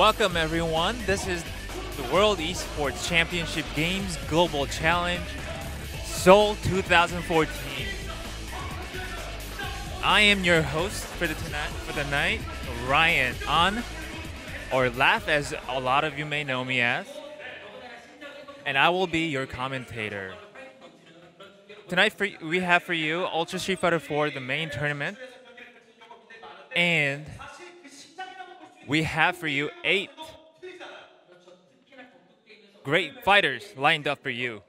Welcome everyone. This is the World Esports Championship Games Global Challenge, Seoul 2014. I am your host for the night, Ryan An, or Laugh as a lot of you may know me as, and I will be your commentator. Tonight we have for you Ultra Street Fighter 4, the main tournament, and we have for you 8 great fighters lined up for you.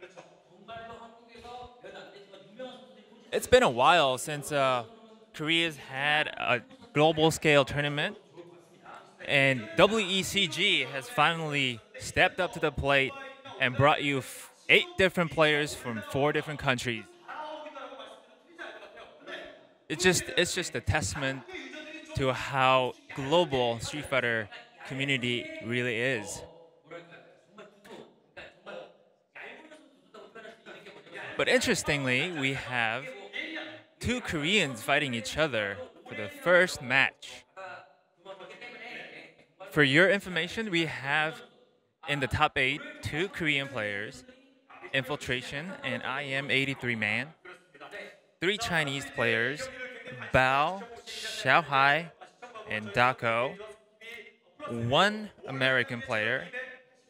It's been a while since Korea's had a global scale tournament, and WECG has finally stepped up to the plate and brought you 8 different players from 4 different countries. It's just a testament to how global Street Fighter community really is. But interestingly, we have 2 Koreans fighting each other for the first match. For your information, we have in the top 8 2 Korean players, Infiltration and IM83Man, 3 Chinese players, Bao, Xiaohai, and Dako, 1 American player,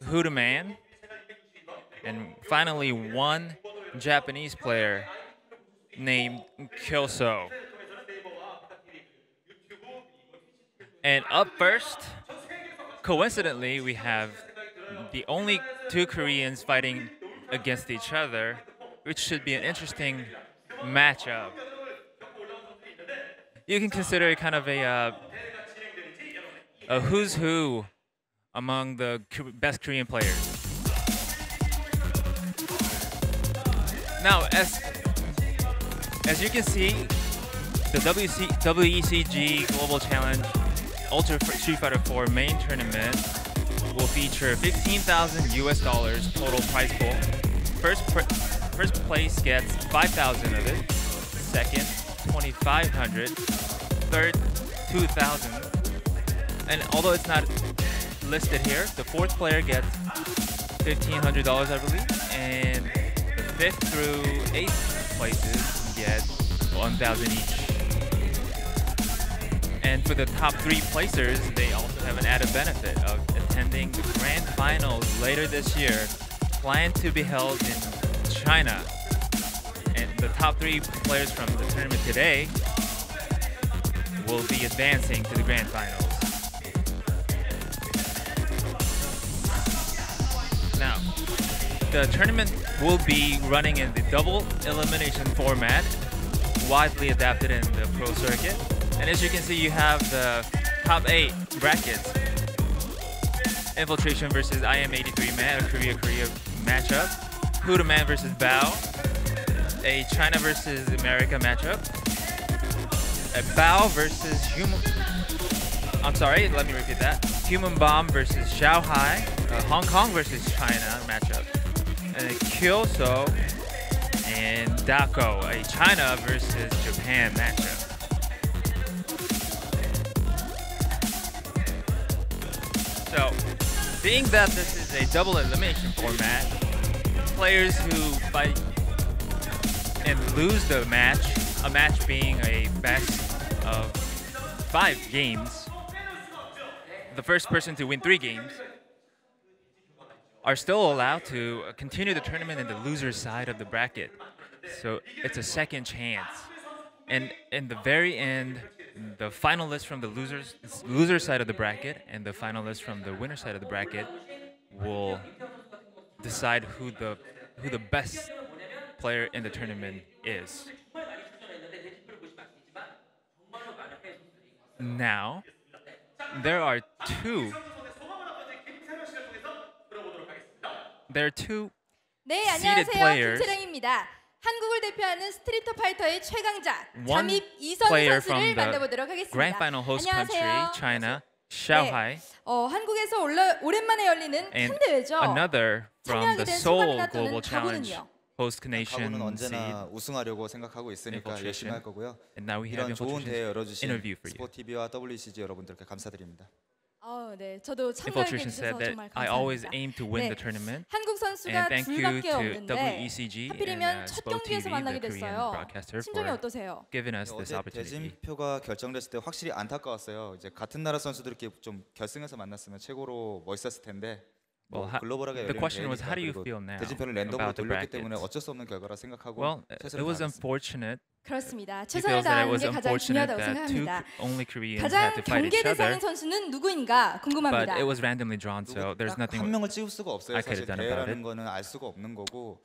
Hudaman, and finally 1 Japanese player named Kyoso. And up first, coincidentally, we have the only 2 Koreans fighting against each other, which should be an interesting matchup. You can consider it kind of a who's who among the best Korean players. Now, as you can see, the WECG Global Challenge Ultra Street Fighter 4 main tournament will feature $15,000 US total prize pool. First place gets 5,000 of it. Second, 2,500. Third, 2,000. And although it's not listed here, the 4th player gets $1,500, I believe, and the 5th through 8th places get 1,000 each. And for the top 3 placers, they also have an added benefit of attending the grand finals later this year, planned to be held in China. And the top 3 players from the tournament today will be advancing to the grand finals. Now, the tournament will be running in the double elimination format, widely adapted in the pro circuit. And as you can see, you have the top 8 brackets. Infiltration versus IM83Man, a Korea matchup. Hudaman versus Bao, a China versus America matchup. A Bao versus let me repeat that. Human Bomb versus Xiaohai, a Hong Kong versus China matchup. And a Kyoso and Dako, a China versus Japan matchup. So, being that this is a double elimination format, players who fight and lose the match, a match being a best of 5 games, the first person to win 3 games, are still allowed to continue the tournament in the loser's side of the bracket. So it's a second chance. And in the very end, the finalists from the loser side of the bracket and the finalists from the winner side of the bracket will decide who the best player in the tournament is. Now, there are 2 네, seeded 안녕하세요. players. 김채령입니다. 한국을 대표하는 스트리트 파이터의 최강자 One 잠입 이선 player from 선수를 the 만나보도록 하겠습니다. grand final host country, 안녕하세요. China, Xiaohai, 한국에서 오랜만에 열리는 큰 and 대회죠. another from 참여하게 the 된 Seoul 소감이나 Global 또는 Challenge 각오는요? host nation 각오는 seed. 언제나 우승하려고 생각하고 있으니까 열심히 할 거고요. And now we have 이런 좋은 대회 Infiltration's 열어주신 interview for you. 스포티비와 WCG 여러분들께 감사드립니다. 네, 저도 Infiltration 참가해 said 주셔서 that 정말 I always 감사합니다. aim to win 네, the tournament. 한국 And 선수가 thank you 둘밖에 to 없는데 WECG 하필이면 and 첫 Spo 경기에서 TV, 만나게 the Korean 됐어요. broadcaster, 심정이 for 어떠세요? giving us this 어제 opportunity. 대진표가 결정됐을 때 확실히 안타까웠어요. 이제 같은 나라 선수들끼리 좀 결승에서 만났으면 최고로 멋있었을 텐데. Well, 글로벌하게 the 열리는 question was, 대회니까, how do you 그리고 feel now 대진표를 랜덤으로 about the 돌렸기 때문에 brackets? 어쩔 수 없는 결과라 생각하고 Well, it 최선을 was 다하겠습니다. unfortunate. 그렇습니다. He 최선을 feels that it 다하는 was 게 가장 unfortunate 중요하다고 that two 생각합니다. only Koreans had 가장 to fight 경계 each other. 대상인 선수는 누구인가 But 궁금합니다. it was randomly drawn, so there's 한 nothing 명을 찍을 수가 없어요. I could 사실 have done about 대회라는 it. 거는 알 수가 없는 거고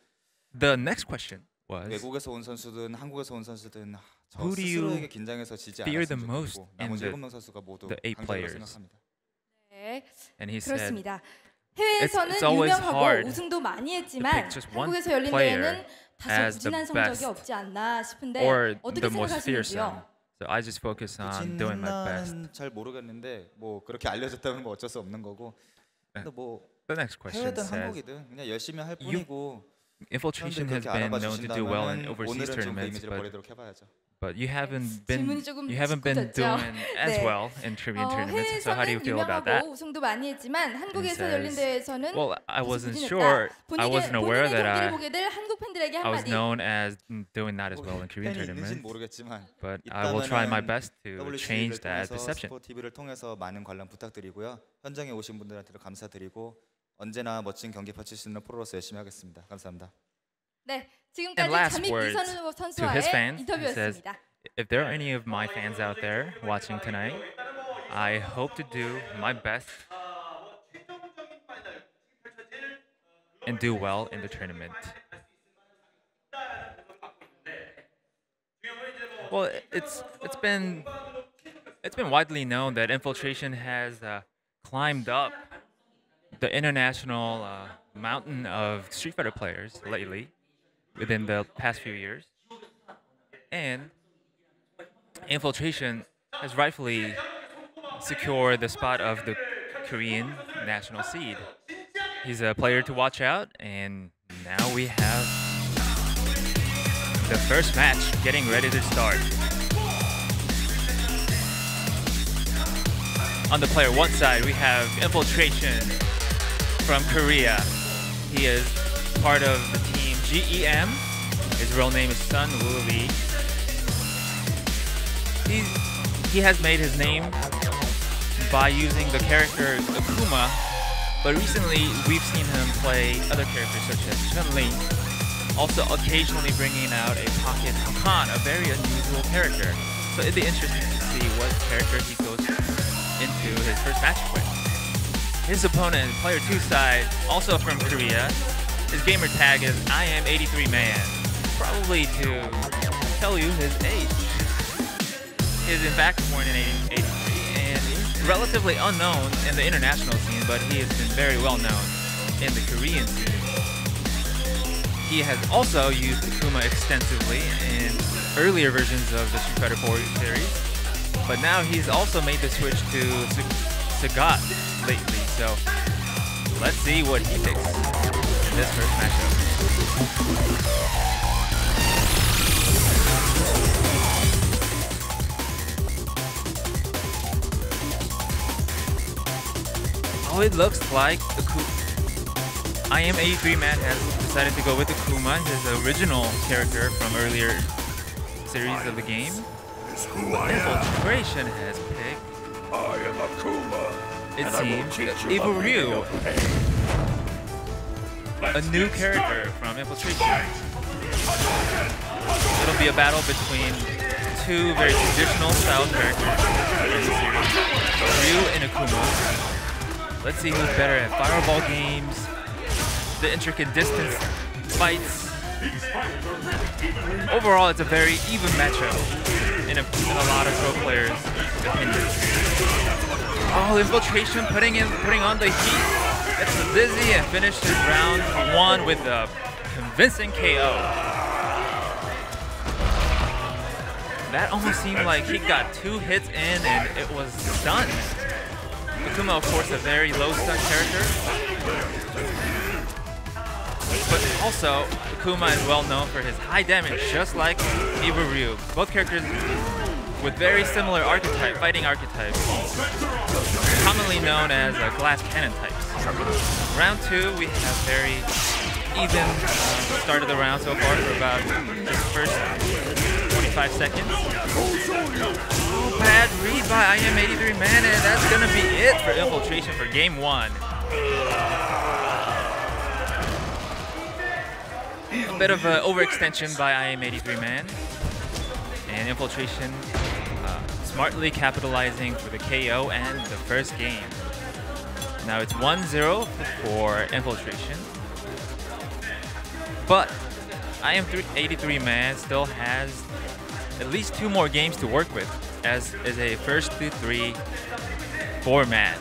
The next question was, 외국에서 온 선수든 한국에서 온 선수든 저 Who do you 스스로에게 긴장해서 지지 fear the 않았으면 most 좋겠고 in 나머지 the 7명 선수가 모두 the 8 강자라고 players? 생각합니다. 네, and he said, 그렇습니다. 해외에서는 it's always 유명하고 hard 우승도 많이 to 했지만 pick just one 한국에서 열린 player 대회는 다소 as the 부진한 성적이 best 없지 않나 싶은데 or 어떻게 the most fearsome. 생각하시는지요? So I just focus on doing my best. 진나는 잘 모르겠는데 뭐 그렇게 알려졌다면 뭐 어쩔 수 없는 거고. 근데 뭐 The next question 해외든 says, 한국이든 그냥 열심히 할 뿐이고. Infiltration has 그렇게 been 알아봐 known to do well in 주신다면은 overseas 오늘은 좀 그 tournaments, 이미지를 버리도록 해봐야죠. but you haven't 질문이 조금 been 짚어졌죠? doing as 네. well in Korean tournaments. So how do you 해외에서는 feel about that? 유명하고 우승도 많이 했지만 한국에서 says, 열린 대회에서는 Well, I 다소 wasn't 부진했다. sure. I wasn't aware 본인의 that 경기를 보게 될 한국 팬들에게 I was 한마디. known as doing not as well in Korean 팬이 있는지는 tournaments, 모르겠지만 but I will try my 있다면은 best to change that perception. 스포 TV를 통해서 많은 관람 부탁드리고요. 현장에 오신 분들한테도 감사드리고 언제나 멋진 경기 펼칠 수 있는 프로로서 열심히 하겠습니다. 감사합니다. 네, And 지금까지 last 자믹 words to his 선수와의 fans, he says, 인터뷰였습니다. if there are any of my fans out there watching tonight, I hope to do my best and do well in the tournament. Well, it's been widely known that Infiltration has climbed up the international mountain of Street Fighter players lately, within the past few years, and Infiltration has rightfully secured the spot of the Korean national seed. He's a player to watch out, and now we have the first match getting ready to start. On the player one side, we have Infiltration from Korea. He is part of the team GEM. His real name is Sun Woo Lee. He has made his name by using the character Akuma, but recently we've seen him play other characters such as Chun-Li, also occasionally bringing out a pocket Hakan, a very unusual character. So it'd be interesting to see what character he goes into his first match with. His opponent, player 2 side, also from Korea, his gamer tag is IM83man, probably to tell you his age. He is in fact born in 83 and he's relatively unknown in the international scene, but he has been very well known in the Korean scene. He has also used Akuma extensively in earlier versions of the Street Fighter 4 series, but now he's also made the switch to Sagat lately, so let's see what he picks in this first matchup. Oh, it looks like IM83man has decided to go with Akuma, his original character from earlier series of the game. Infiltration has picked, I am Akuma. it seems, Evil Ryu, a new character from Infiltration. It'll be a battle between two very traditional style characters in the series, Ryu and Akuma. Let's see who's better at fireball games, the intricate distance fights. Overall, it's a very even matchup in a lot of pro players' opinions. Oh, Infiltration putting on the heat. Gets the dizzy and finishes round 1 with a convincing KO. That almost seemed like he got 2 hits in and it was done. Akuma, of course, a very low stun character. But also, Akuma is well known for his high damage, just like Evil Ryu. Both characters with very similar fighting archetypes, commonly known as glass cannon types. Round 2, we have very even start of the round so far for about the first 45 seconds. Oh, bad read by IM83Man, and that's gonna be it for Infiltration for game 1. A bit of an overextension by IM83Man, and Infiltration smartly capitalizing for the KO and the first game. Now it's 1-0 for Infiltration, but IM83Man still has at least 2 more games to work with, as is a first to 3 format.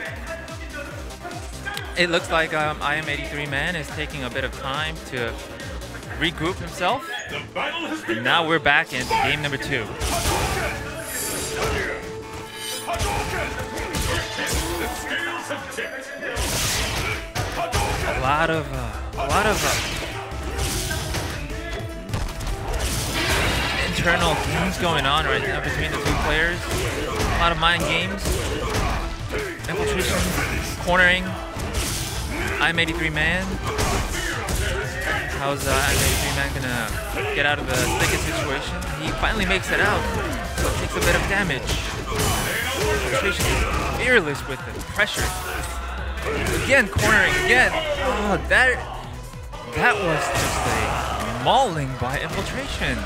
It looks like IM83Man is taking a bit of time to regroup himself, and now we're back in game number 2. A lot of internal games going on right now between the 2 players. A lot of mind games. Infiltration cornering IM83Man. How's IM83Man gonna get out of the sticky situation? He finally makes it out, but takes a bit of damage. Infiltration is fearless with the pressure. Again, cornering again. Oh, that was just a mauling by Infiltration.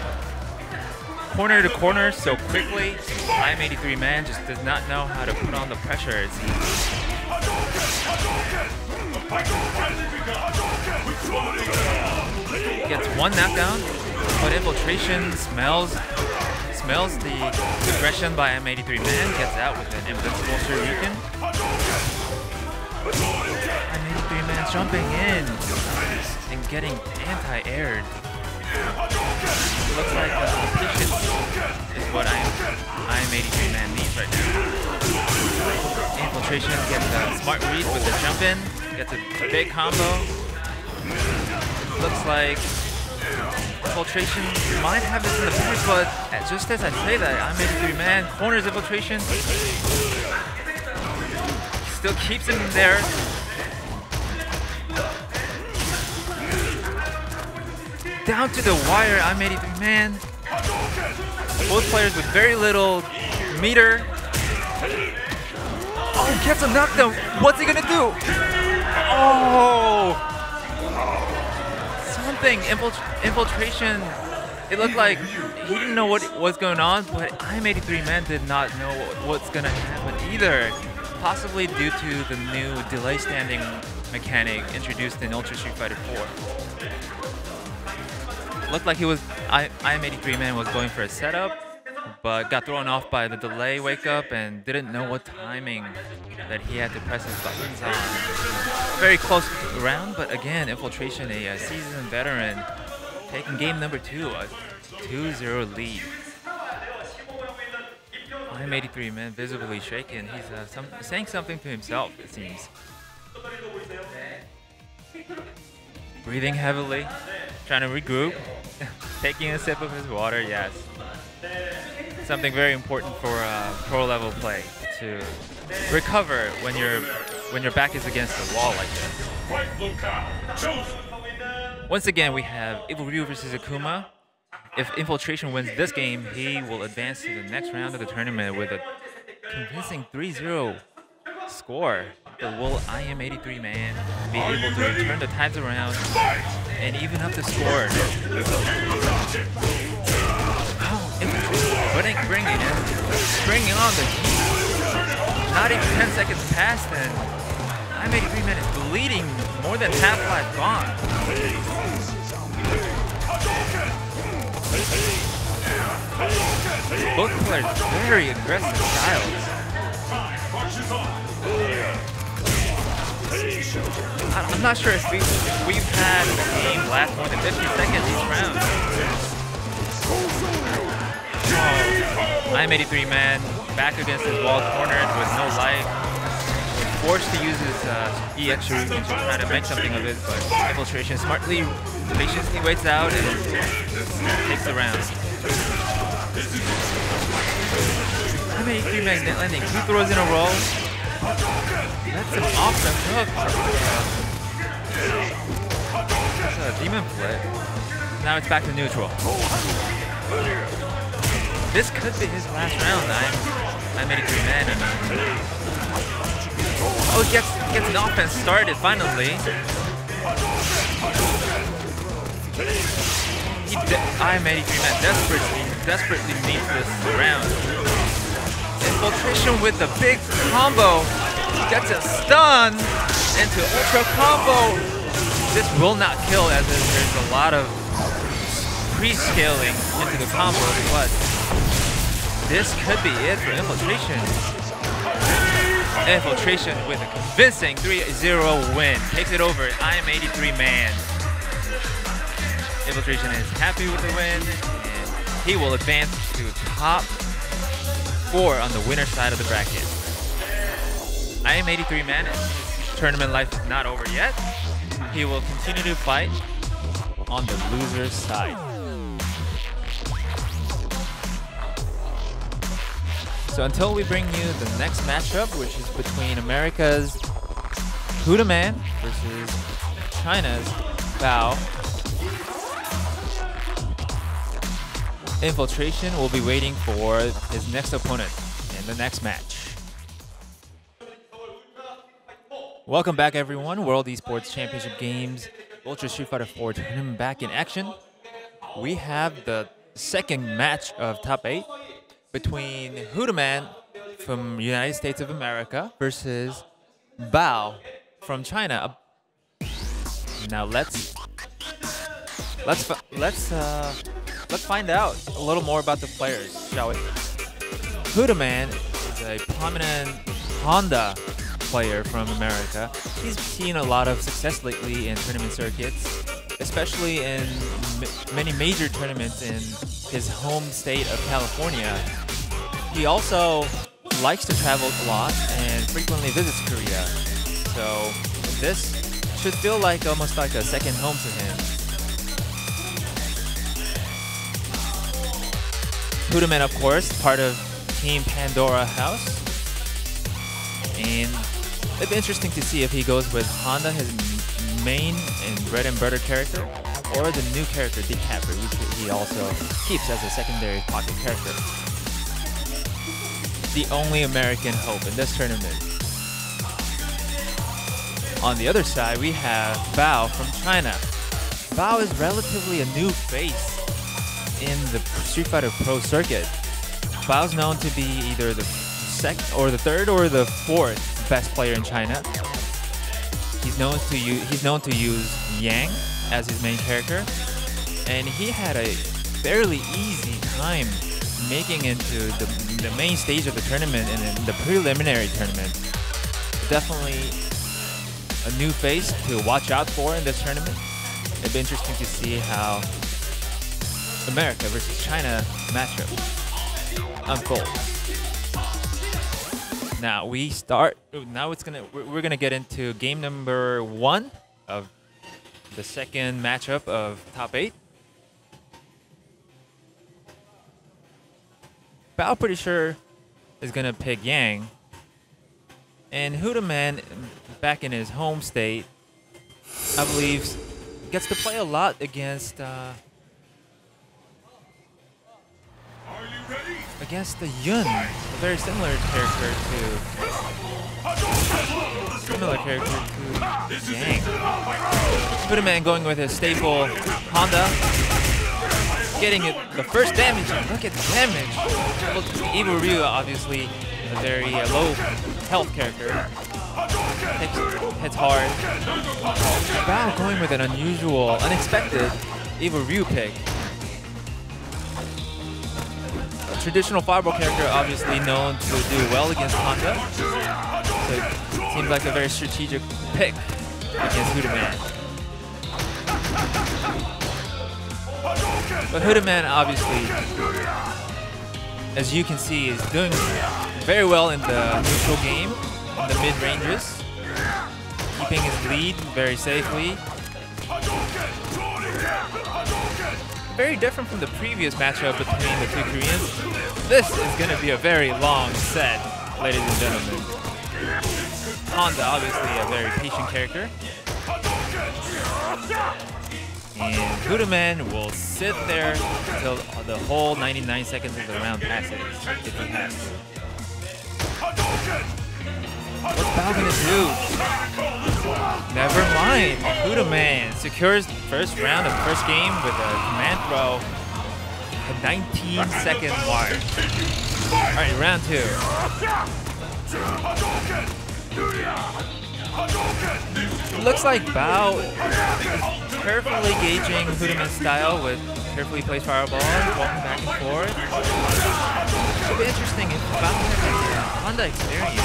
Corner to corner so quickly. IM83Man just does not know how to put on the pressure, it seems. Gets 1 knockdown, but Infiltration smells the aggression by IM83Man, gets out with an invincible Shuriken. IM83Man jumping in and getting anti-aired. Looks like patience is what IM83Man needs right now. Infiltration gets a smart read with the jump in, gets a big combo. Looks like Infiltration might have this in the bag, but just as I say that, IM83Man corners Infiltration. Still keeps him there. Down to the wire, IM83Man. Both players with very little meter. Oh, gets a knockdown. What's he gonna do? Oh! Something. Infiltration. It looked like he didn't know what was going on, but IM83Man did not know what's gonna happen either. Possibly due to the new delay standing mechanic introduced in Ultra Street Fighter 4. Looked like IM83Man was going for a setup, but got thrown off by the delay wake up and didn't know what timing that he had to press his buttons on. Very close round, but again, Infiltration, a seasoned veteran, taking game number 2, a 2-0 lead. IM83Man visibly shaken. He's saying something to himself, it seems. Breathing heavily, trying to regroup, taking a sip of his water, yes. Something very important for pro level play, to recover when your back is against the wall like this. Once again, we have Evil Ryu versus Akuma. If Infiltration wins this game, he will advance to the next round of the tournament with a convincing 3-0 score. But will IM83Man be able to turn the tides around and even up the score? Oh, Infiltration bringing on the heat. Not even 10 seconds passed and IM83Man is bleeding, more than half life gone. Both players very aggressive styles. I'm not sure if we've had a game last more than 50 seconds each round. Oh, IM83Man back against his wall, cornered with no life. Forced to use his EX Shuriken to try to make something of it, but Infiltration smartly, patiently waits out and takes the round. 183 man net landing, 2 throws in a row. That's an awesome hook. That's a demon flip. Now it's back to neutral. This could be his last round. I'm 83 man. Oh, he gets an offense started finally. I'm 83 man desperately needs this round. Infiltration with the big combo. Gets a stun into ultra combo. This will not kill as there's a lot of pre-scaling into the combo, but this could be it for Infiltration. Infiltration with a convincing 3-0 win. Takes it over. I am 83 man. Infiltration is happy with the win, and he will advance to top 4 on the winner side of the bracket. I am 83 man, and his tournament life is not over yet. He will continue to fight on the loser's side. So until we bring you the next matchup, which is between America's Huda Man versus China's Bao, Infiltration will be waiting for his next opponent in the next match. Welcome back, everyone. World Esports Championship Games Ultra Street Fighter 4 tournament back in action. We have the second match of top 8 between Huda Man from United States of America versus Bao from China. Now let's find out a little more about the players, shall we? Huda Man is a prominent Honda player from America. He's seen a lot of success lately in tournament circuits, especially in many major tournaments in his home state of California. He also likes to travel a lot and frequently visits Korea. So this should feel like almost like a second home to him. Huda Man, of course, part of Team Pandora House. And it'd be interesting to see if he goes with Honda, his main and bread and butter character, or the new character, DiCaprio, which he also keeps as a secondary pocket character. The only American hope in this tournament. On the other side, we have Bao from China. Bao is relatively a new face in the Street Fighter Pro circuit. Bao's known to be either the second or the third or the fourth best player in China. He's known to use Yang as his main character, and he had a fairly easy time making into the main stage of the tournament and in the preliminary tournament. Definitely a new face to watch out for in this tournament. It'd be interesting to see how America versus China matchup unfolds. Now we're gonna get into game number 1 of the second matchup of top 8. Bao pretty sure is gonna pick Yang, and Huda Man, back in his home state, I believe, gets to play a lot against the Yun, a very similar character to Yang. Huda Man going with his staple Honda, getting it the first damage. Look at the damage. Well, Evil Ryu, obviously a very low health character, hits hard. Bao going with an unusual, unexpected Evil Ryu pick. Traditional fireball character, obviously known to do well against Honda. So it seems like a very strategic pick against Huda Man. But Huda Man, obviously, as you can see, is doing very well in the neutral game, in the mid-ranges, keeping his lead very safely. very different from the previous matchup between the two Koreans. This is going to be a very long set, ladies and gentlemen. Honda, obviously a very patient character. And Hudaman will sit there until the whole 99 seconds of the round passes, if he has to. What's Bao gonna do? Never mind. Hudaman secures the first round of the first game with a command throw at 19-second mark. Alright, round 2. Looks like Bao is carefully gauging Hudaman's style with carefully placed fireballs, walking back and forth. It'll be interesting if Bao has Honda experience.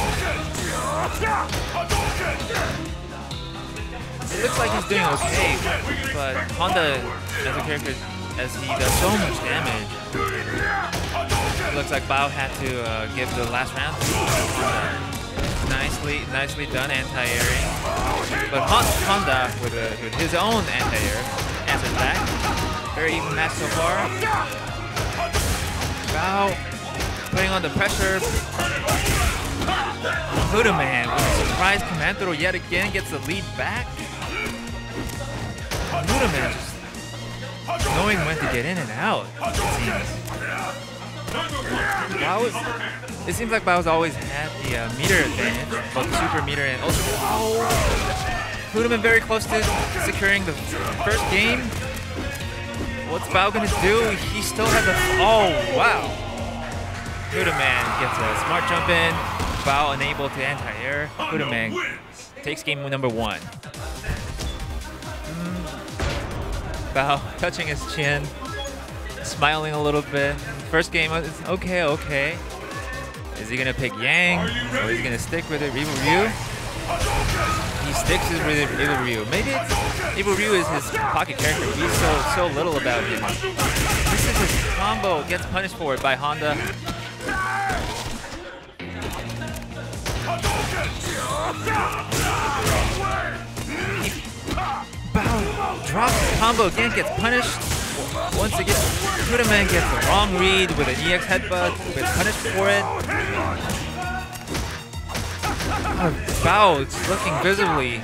It looks like he's doing okay, but Honda, as a character, as he does so much damage, it looks like Bao had to give the last round to Honda. Nicely done anti-airing. But Honda, with his own anti-air, answers back. Very even match so far. Bao putting on the pressure. Hudaman with a surprise command throw yet again gets the lead back. Hudaman just knowing when to get in and out, it seems. It seems like Bao's always had the meter advantage, both super meter and ultra. Oh! Hudaman very close to securing the first game. What's Bao gonna do? He still has a. Oh, wow! Hudaman gets a smart jump in. Bao unable to anti-air. Hudaman takes game number 1. Bao touching his chin, smiling a little bit. First game is okay. Is he gonna pick Yang, or is he gonna stick with it? Evil Ryu? He sticks with Evil Ryu. Maybe Evil Ryu is his pocket character. We so little about him. This is his combo. Gets punished for it by Honda. Bao drops his combo again. Gets punished. Once again, Hudaman gets the wrong read with an EX headbutt, gets punished for it. Bao is looking visibly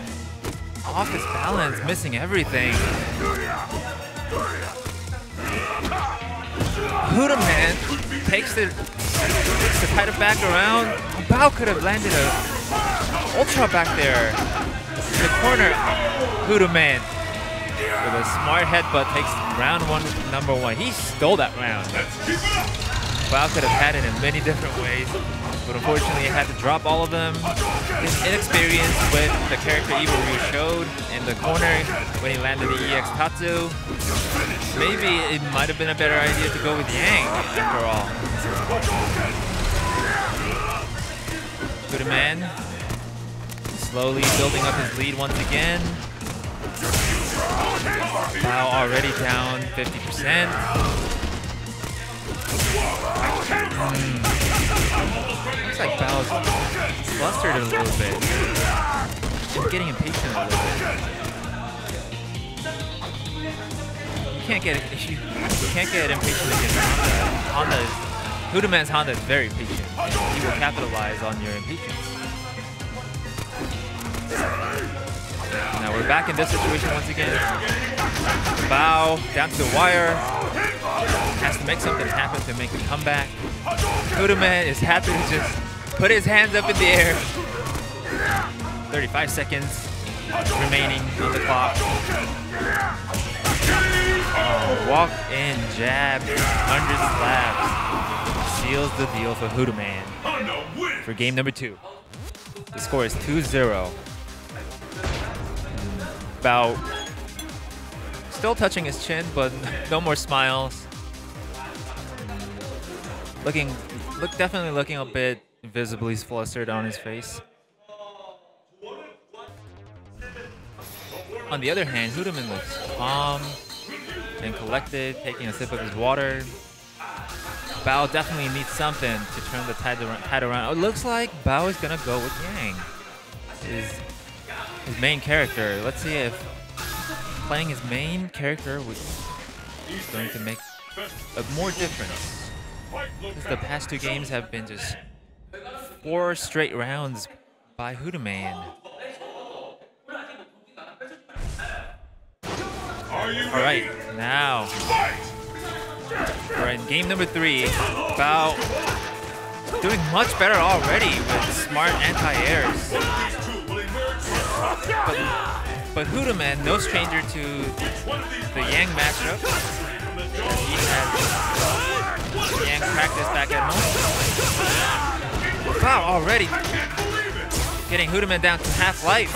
off his balance, missing everything. Hudaman takes the title back around. Bao could have landed a ultra back there in the corner. Hudaman with a smart headbutt takes round 1, number 1. He stole that round. Bao could have had it in many different ways, but unfortunately he had to drop all of them. His inexperience with the character Evil Ryu showed in the corner when he landed the EX Tatsu. Maybe it might have been a better idea to go with Yang after all. Hudaman slowly building up his lead once again. Bao already down 50%. Looks like Bao's flustered a little bit. He's getting impatient a little bit. You can't get impatient against Honda. Hudaman's Honda is very patient. He will capitalize on your impatience. Now we're back in this situation once again. Bao down to the wire. Has to make something happen to make a comeback. Hudaman is happy to just put his hands up in the air. 35 seconds remaining on the clock. Walk in jab, 100 slaps. Seals the deal for Hudaman for game number 2. The score is 2-0. Bao still touching his chin, but no more smiles. Definitely looking a bit visibly flustered on his face. On the other hand, Hudaman looks calm and collected, taking a sip of his water. Bao definitely needs something to turn the tide around. It looks like Bao is gonna go with Yang, his main character. Let's see if playing his main character with is going to make a more difference. Because the past 2 games have been just 4 straight rounds by Hudaman. Alright, now we're in game number 3. Bao doing much better already with smart anti-airs. But Hudaman, no stranger to the Yang matchup. He had Yang practice back at home. Wow, already getting Hudaman down to half life.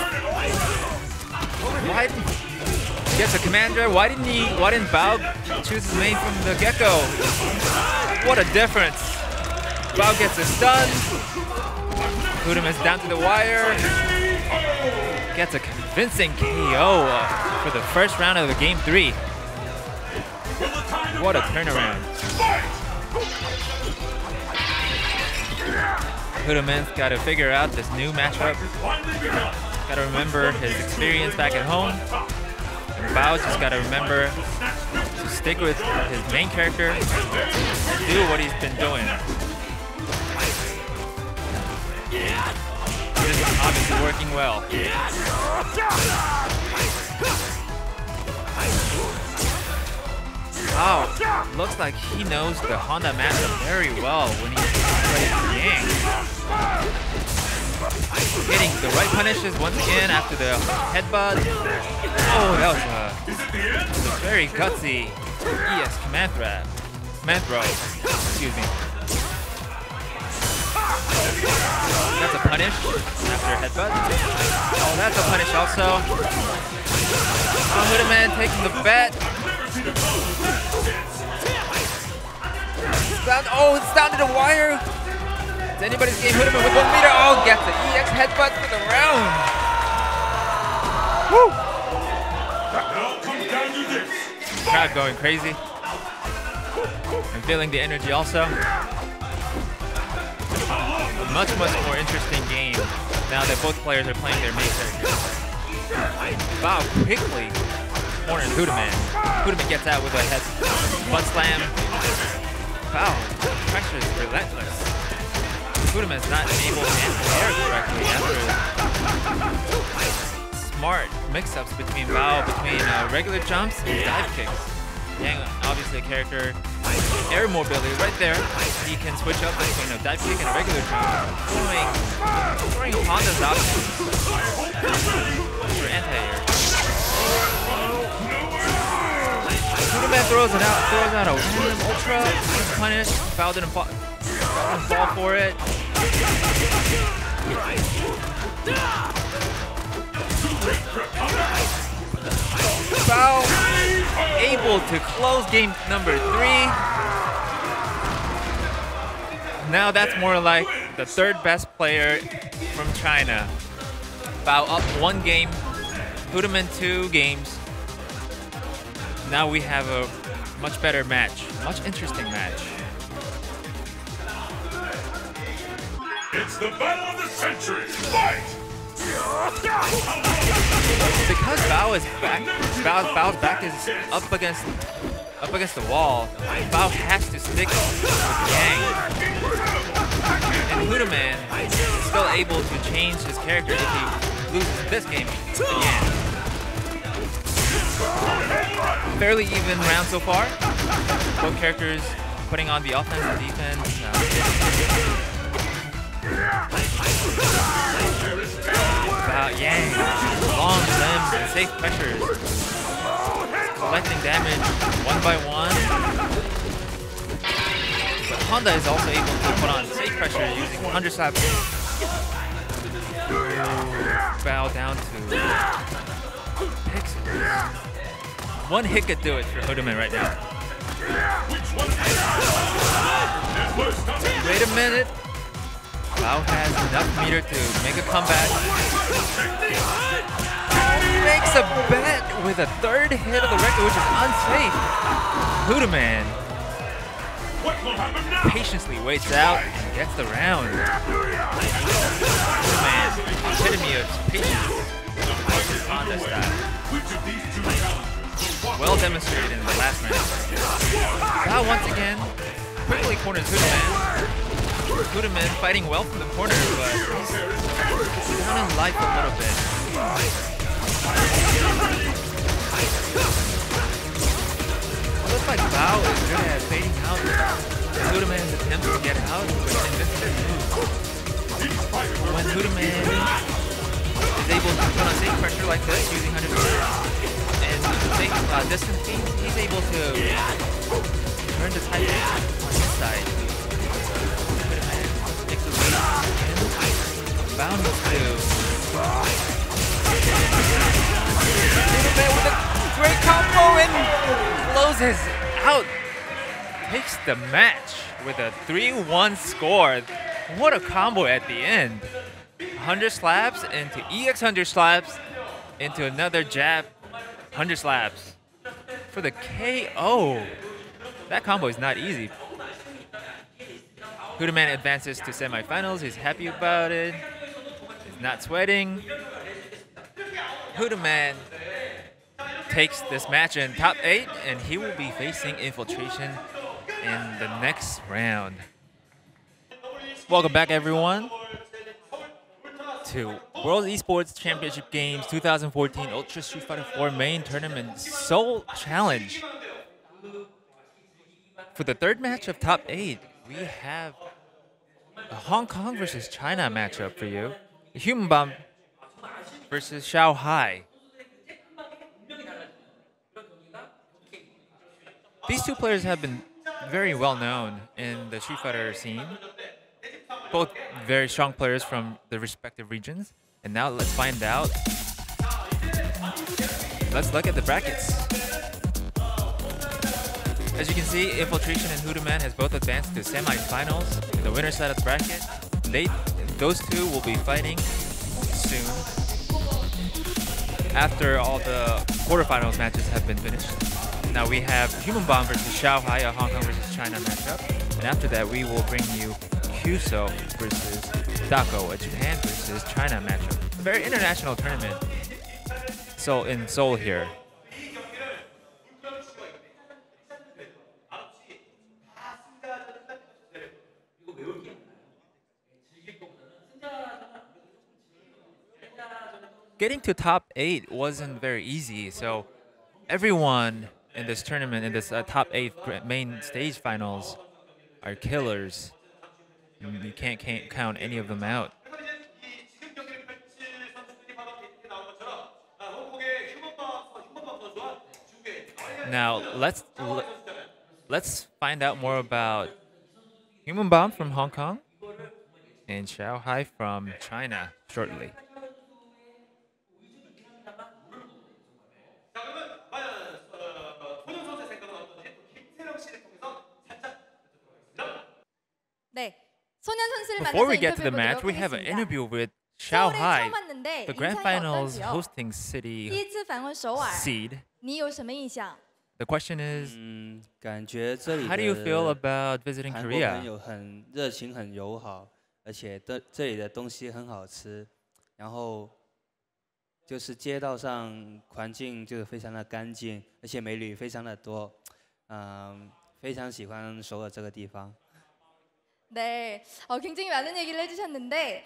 Why gets a commander? Why didn't Bao choose his main from the get-go? What a difference! Bao gets a stun. Hudaman's down to the wire. Gets a convincing KO for the first round of the game 3. What a turnaround. Hudaman's got to figure out this new matchup. Got to remember his experience back at home. And Bao's just got to remember to stick with his main character, do what he's been doing. This is obviously working well. Wow, looks like he knows the Honda matchup very well when he plays Yang. Getting the right punishes once again after the headbutt. Oh, that was a very gutsy ES command throw. Excuse me. That's a punish after a headbutt. Oh, that's a punish also. Oh, Hudaman taking the bet. It's down to the wire. It's anybody's game. Hudaman with 1 meter. Oh, gets the EX headbutt for the round. Woo! Crowd going crazy. I'm feeling the energy also. A much more interesting game now that both players are playing their main characters. Bao quickly corners Hudaman. Hudaman gets out with a head butt slam. Bao, pressure is relentless. Hudaman's not able to anti-air correctly after smart mix-ups between Bao, between regular jumps and dive kicks. Yang, obviously a character, air mobility right there. He can switch up between a dive kick and a regular jump, throwing Honda's options for anti-air. Hudaman throws out a random ultra, punish. Bao didn't fall for it. Bao able to close game number 3. Now that's more like the 3rd best player from China. Bao up 1 game, Hudaman 2 games. Now we have a much better match, much interesting match. It's the battle of the century. Fight! Because Bao is back, Bao's back is up against the wall. Bao has to stick with Yang, and Hudaman is still able to change his character if he loses this game again. Fairly even round so far. Both characters putting on the offense and defense. About Yang, long limbs and safe pressures, collecting damage 1 by 1. But Honda is also able to put on safe pressure using underslap. Bow down to pixels. 1 hit could do it for Hudaman right now. Wait a minute. Bao has enough meter to make a comeback. Makes a bet with a 3rd hit of the record, which is unsafe. Hudaman patiently waits out and gets the round. Hudaman, epitome of patience. Honda style. Well demonstrated in the last round. Bao once again quickly corners Hudaman. Hudaman fighting well from the corner, but he's down in life a little bit. It looks like Bao is good at fading out Hudaman's attempts to get out with invincible moves. When Hudaman is able to put on safe pressure like this using 100% and safe distance feeds, he's able to turn the tide on his side. Hudaman takes the lead and Bao needs to. Hudaman with a great combo and closes out. Takes the match with a 3-1 score. What a combo at the end. 100 slaps into EX 100 slaps into another jab 100 slaps for the KO. That combo is not easy. Hudaman advances to semifinals. He's happy about it. He's not sweating. Hudaman takes this match in top 8, and he will be facing Infiltration in the next round. Welcome back, everyone, to World Esports Championship Games 2014 Ultra Street Fighter 4 main tournament Seoul Challenge. For the third match of top 8, we have a Hong Kong versus China matchup for you. Human Bomb versus Shanghai. These two players have been very well known in the Street Fighter scene. Both very strong players from the respective regions. And now let's find out. Let's look at the brackets. As you can see, Infiltration and Hudaman has both advanced to semifinals in the winner's side of the bracket. Those two will be fighting soon after all the quarterfinals matches have been finished. Now we have Human Bomb versus Shanghai, a Hong Kong versus China matchup. And after that, we will bring you Kyuso versus Dako, a Japan versus China matchup. A very international tournament. So in Seoul here. Getting to top 8 wasn't very easy, so everyone in this tournament, in this top 8 main stage finals, are killers. You can't count any of them out. Now let's find out more about Human Bomb from Hong Kong and Shanghai from China shortly. Before we get to the match, we have an interview with Shanghai, the grand finals hosting city seed. The question is, how do you feel about visiting Korea? 韩国朋友很热情、很友好，而且这里的东西很好吃，然后就是街道上环境就是非常的干净，而且美女非常的多，非常喜欢首尔这个地方。 네, 굉장히 많은 얘기를 해주셨는데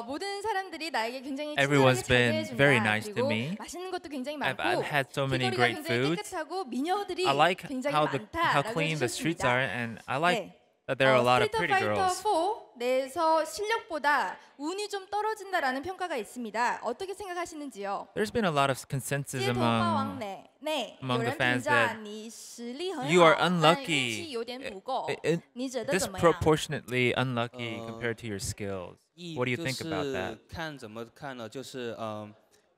모든 사람들이 나에게 굉장히 Everyone's 친절하게 been very 잘해준다. nice to 그리고 me. 맛있는 것도 굉장히 많고 I've had so many 길거리가 great 굉장히 foods. 깨끗하고 미녀들이 I like 굉장히 how 많다라고 clean the streets are, 해주셨습니다. and I like that there are a lot of pretty girls. 스트리트 파이터 4 내에서 실력보다 운이 좀 떨어진다라는 평가가 있습니다. 어떻게 생각하시는지요? There's been a lot of consensus 街头霸王 among the 有人 fans 评价 that 你实力很 you are 好，但运 unlucky. 气有点不够。 你觉得 This 怎么样？ proportionately unlucky compared to your skills. What do you think about 就 that? 是看怎么看呢？就是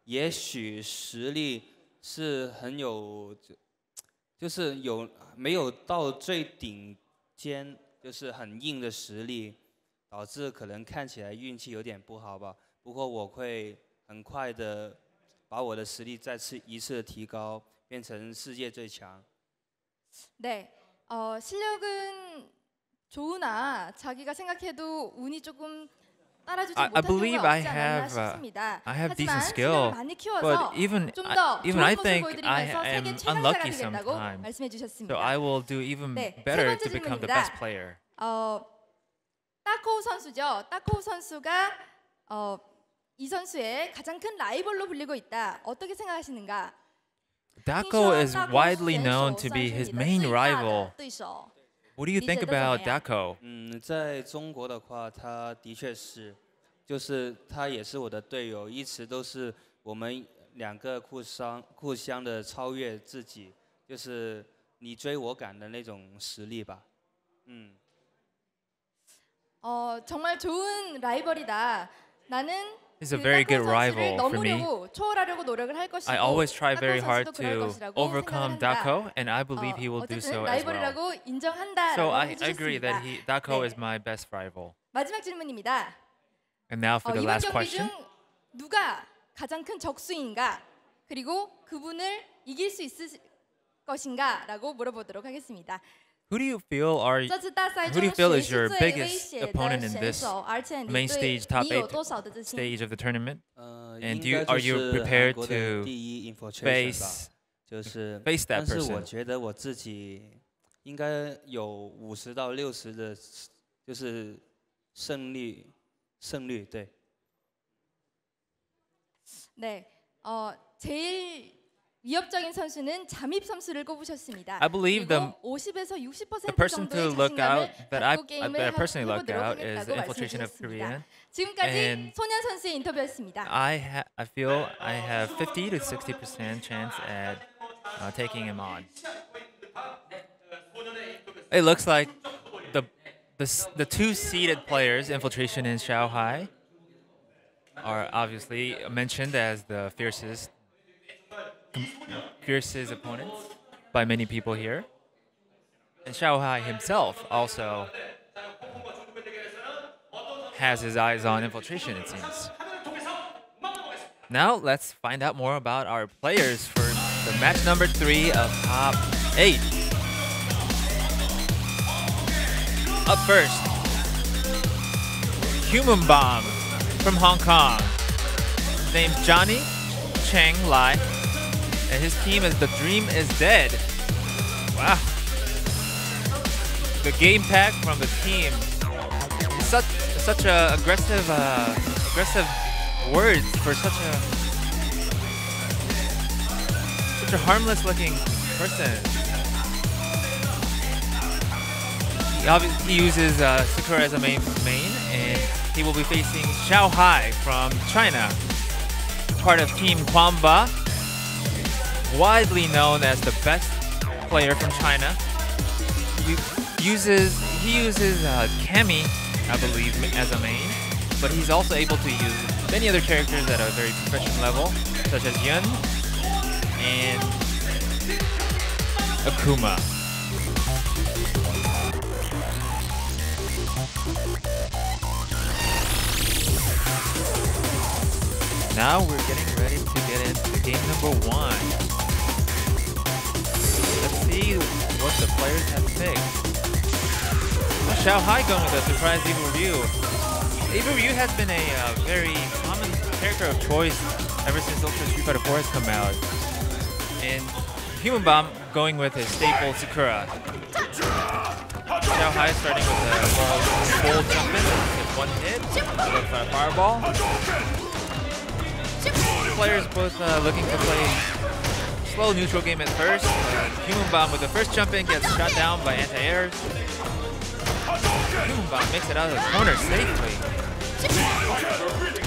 也许实力是很有，就是没有到最顶尖，就是很硬的实力，导致可能看起来运气有点不好吧。不过我会很快的把我的实力再一次的提高，变成世界最强。 네, 실력은 좋으나 자기가 생각해도 운이 조금 따라주지 I 못한 believe 경우가 I 없지 않았나 have 싶습니다. I have decent 하지만 skill, 실력을 많이 키워서 but even 좀 더 even 좋은 I 모습을 think I 보여드리면서 세계 am 최강자가 unlucky 되겠다고 sometimes. 말씀해 So 주셨습니다. I will do even 네, better 세 번째 to become the 질문입니다. best player. 따코우 선수죠. 따코우 선수가 이 선수의 가장 큰 라이벌로 불리고 있다. 어떻게 생각하시는가? Dako is widely known to be his main rival. What do you think about Dako? 在中国的话，他的确是，就是他也是我的队友，一直都是我们两个互相的超越自己，就是你追我赶的那种实力吧。 정말 좋은 라이벌이다. 나는 He's a very good 따코우 선수를 rival for me. 넘으려고 초월하려고 노력을 할 것이고 I always try very 따코우 hard 선수도 그럴 to 것이라고 overcome 생각을 한다. Dako, and I believe he will do 어쨌든 so as well. 라이벌이라고 인정한다라고 So I agree that 해주셨습니다. Dako 네. is my best rival. 마지막 질문입니다. And now for the 이번 last 경기 question. 중 누가 가장 큰 적수인가? 그리고 그분을 이길 수 있을 것인가라고 물어보도록 하겠습니다. Who do you feel is your biggest opponent in this main stage, top 8 stage of the tournament? And are you prepared to face that 但是我 person? 觉得我自己应该有50到60的，就是胜率，对。 네, 제일 위협적인 선수는 잠입 선수를 꼽으셨습니다. I believe the 50에서 60% The person to 정도의 look out 자신감을 that I 갖고 게임을 personally look 해보도록 out is 하겠다고 the infiltration of 말씀드렸습니다. Korean. 지금까지 And 소년 선수의 인터뷰였습니다. I feel I have 50 to 60% chance at taking him on. It looks like the two seeded players, Infiltration and Xiaohai, are obviously mentioned as the fiercest opponents by many people here. And Xiaohai himself also has his eyes on Infiltration, it seems. Now let's find out more about our players for the match number 3 of top 8. Up first, Human Bomb from Hong Kong. His name's Johnny Cheng Lai, and his team is The Dream is Dead. Wow. The game pack from the team. Such a aggressive words for such a harmless looking person. He uses Sakura as a main, and he will be facing Xiao Hai from China, part of Team Kwamba, widely known as the best player from China. He uses Kemi, I believe, as a main, but he's also able to use many other characters at a very professional level, such as Yun and Akuma. Now we're getting ready to get into game number 1. Let's see what the players have picked. Xiao Hai going with a surprise Evil Ryu. Evil Ryu has been a very common character of choice ever since Ultra Street Fighter 4 has come out. And Human Bomb going with his staple Sakura. Xiao Hai starting with a full jump in with one hit, followed by a fireball. Players both looking to play slow neutral game at first. Human Bomb with the first jump in gets shot down by anti-airs. Human Bomb makes it out of the corner safely.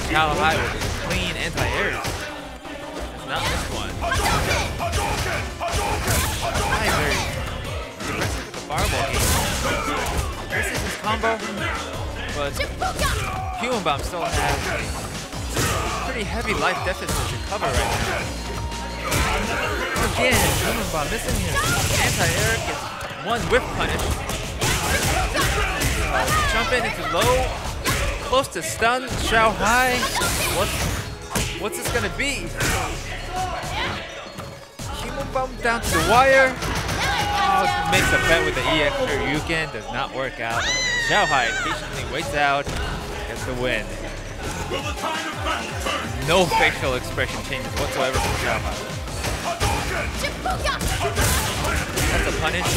Xiao Hai with clean anti-airs. That's not this one. Hai very aggressive with the fireball game. This is his combo, but Human Bomb still has pretty heavy life deficit to cover right now. Again, Human Bomb missing his anti-air, gets one whip punish. Jump in into low, close to stun. Xiao Hai, what's this gonna be? Human Bomb down to the wire. Oh, makes a bet with the EX or Ryuken, does not work out. Xiao Hai patiently waits out, gets the win. Will the tide of battle turn? No facial expression changes whatsoever from Xiao Hai. That's a punish.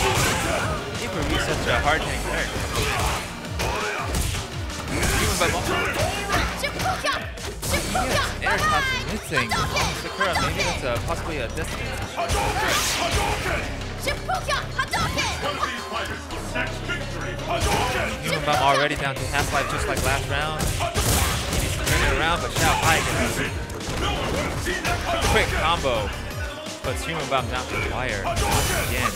Iburu's such a hard-hitting character. Human by air Tatsu missing. Sakura, maybe that's possibly a distance issue. Human Bomb already down to half-life just like last round. He needs to turn it around, but Xiao Hai gets a quick combo. Puts Human Bomb down to the wire again.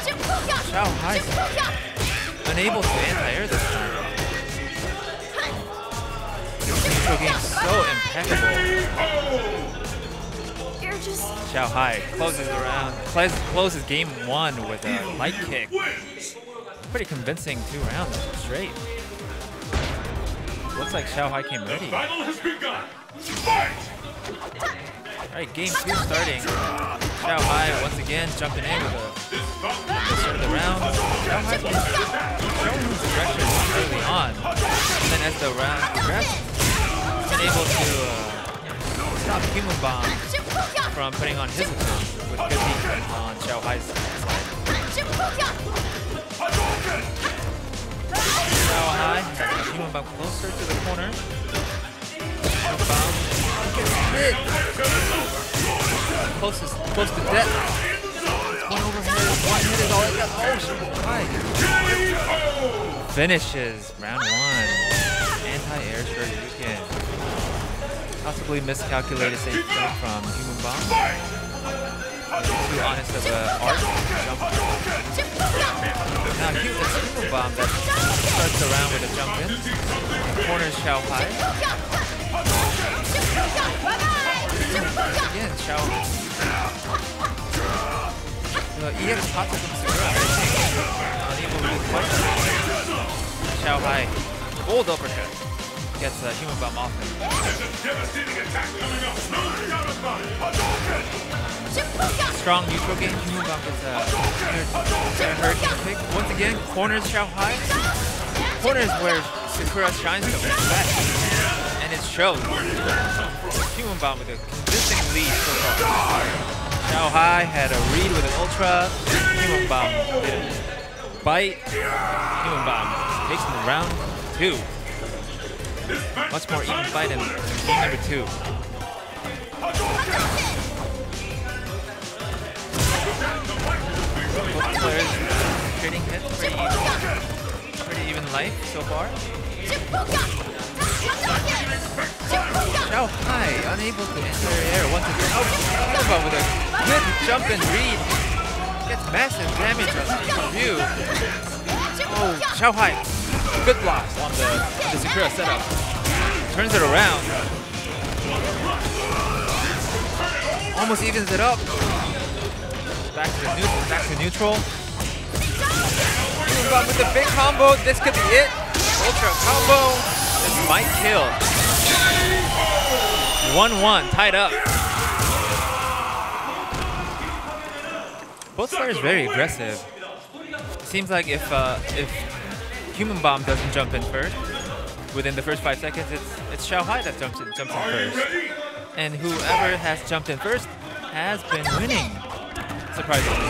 Xiao Hai's unable to anti-air this time. Neutral game so impeccable. Xiao Hai closes around, closes game 1 with a light kick. Pretty convincing 2 rounds straight. Looks like Xiao Hai came ready. Battle has begun. Fight! Alright, game 2 starting. Xiao Hai once again jumping in with a start of the round. Xiao Hai been showing his aggression early on. And then as the round progressed, he's been able to stop Human Bomb from putting on his attack with good defense on Xiao Hai's side. Xiao Hai has Human Bomb closer to the corner. Human Bomb gets hit. Close to death. One overhead, one hit is all he got. Oh, Xiao Hai finishes round 1. Anti-air Shoryuken. Possibly miscalculated safe jump from Human Bomb. Too honest of a arc jump. Now it's Human Bomb that starts the round with a jump in. Corners Xiao Hai. Again, Xiao. EX Tatsu from Sakura. Unable to question. Xiao Hai. Bold uppercut. Gets a Human Bomb off him. Strong neutral game. Human Bomb gets a hurricane kick. Once again, corners Xiao Hai. Corners where Sakura shines the best. And it shows. Human Bomb with a convincing lead so far. Xiao Hai had a read with an ultra. Human Bomb didn't bite. Human Bomb takes him to round 2. Much more even fight in game number 2. Both players trading hits pretty even life so far. Xiao Hai unable to enter air once again. Oh, but with a good jump and read. Gets massive damage on Ryu. Oh, Xiao Hai. Good blocks on the Sakura setup. Turns it around. Almost evens it up. Back to neutral. Human Bomb with the big combo. This could be it. Ultra combo. This might kill. 1-1, tied up. Both players very aggressive. It seems like if Human Bomb doesn't jump in first, within the first 5 seconds, it's Xiao Hai that jumps in first. And whoever has jumped in first has been winning, surprisingly.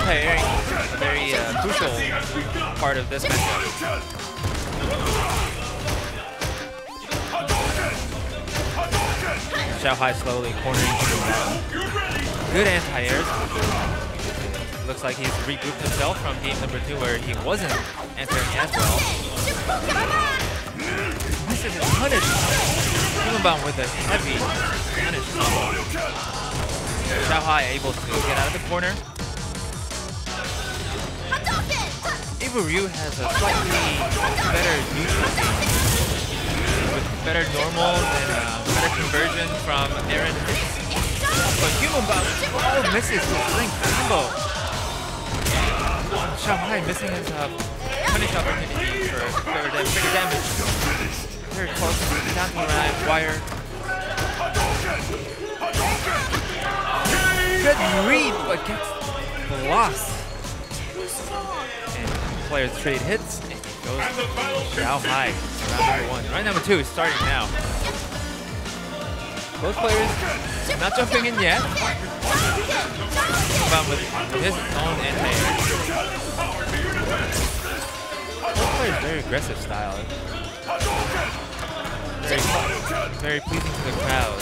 Anti-airing, a very crucial part of this matchup. Xiao Hai slowly cornering Human Bomb. Good anti-airs. Looks like he's regrouped himself from game number 2 where he wasn't entering as well. Misses his punish. Human Bomb with a heavy punish combo. Xiao Hai able to get out of the corner. Ryu has a slightly better neutral game with better normals and better conversion from Aaron. But Human Bomb misses his link combo. Xiao Hai missing his punish opportunity for bigger damage. Very close, down to the wire. Good read, but gets blocked. And players trade hits. goes Xiao Hai. Round number 1. Round number 2 is starting now. Both players not jumping in yet. But with his own anti-air. Both players very aggressive style. Very pleasing to the crowd.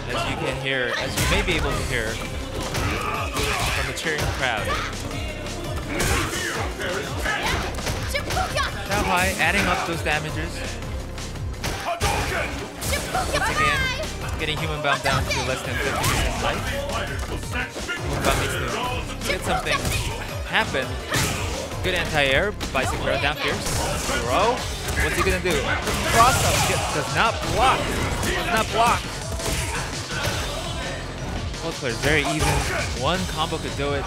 As you can hear, as you may be able to hear from the cheering crowd. Xiao Hai adding up those damages. Once again, getting Human Bomb down to less than 50% life. Human Bomb needs to get something happen. Good anti-air by Sakura, down fierce. Throw. What's he gonna do? Cross up. Does not block. Does not block. Both players very even. One combo could do it.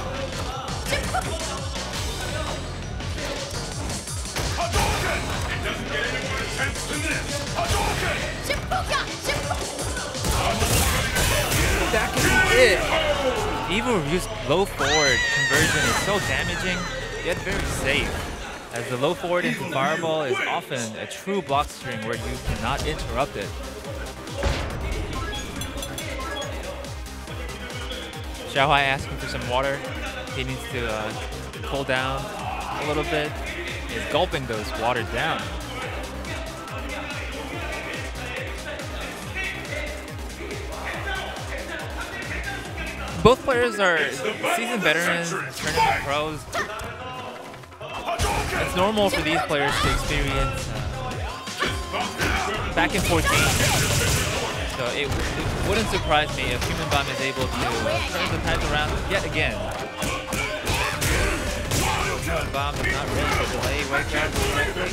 That could be it. Even Ryu's low forward conversion is so damaging, yet very safe. As the low forward into fireball is often a true block string where you cannot interrupt it. Xiao Hai asking for some water. He needs to cool down a little bit. He's gulping those waters down. Both players are seasoned veterans, tournament pros. It's normal for these players to experience back and forth games. So it wouldn't surprise me if Human Bomb is able to turn the tides around yet again. Human Bomb does not really delay right grab correctly.